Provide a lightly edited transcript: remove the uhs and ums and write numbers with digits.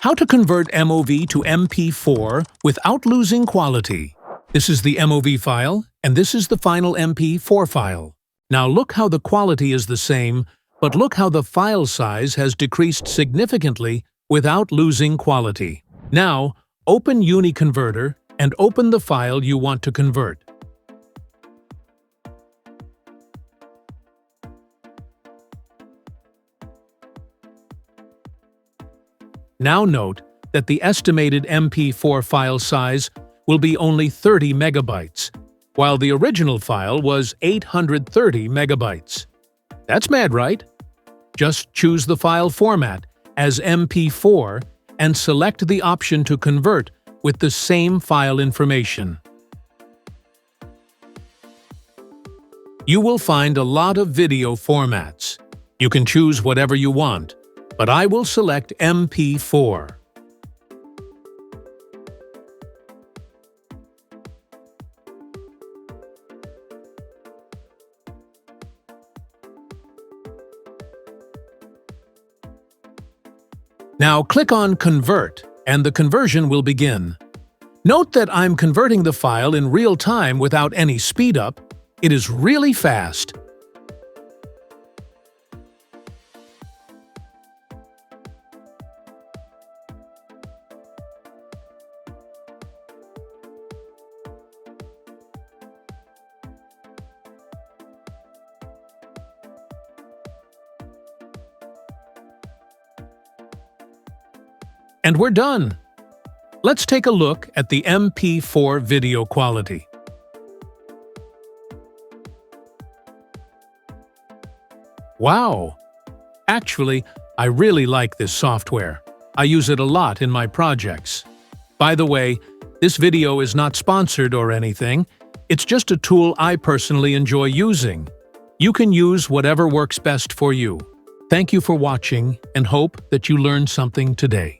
How to convert MOV to MP4 without losing quality. This is the MOV file, and this is the final MP4 file. Now look how the quality is the same, but look how the file size has decreased significantly without losing quality. Now, open UniConverter and open the file you want to convert. Now note that the estimated MP4 file size will be only 30 megabytes, while the original file was 830 megabytes. That's mad, right? Just choose the file format as MP4 and select the option to convert with the same file information. You will find a lot of video formats. You can choose whatever you want, but I will select MP4. Now click on Convert, and the conversion will begin. Note that I'm converting the file in real time without any speed up. It is really fast. And we're done. Let's take a look at the MP4 video quality. Wow! Actually, I really like this software. I use it a lot in my projects. By the way, this video is not sponsored or anything. It's just a tool I personally enjoy using. You can use whatever works best for you. Thank you for watching and hope that you learned something today.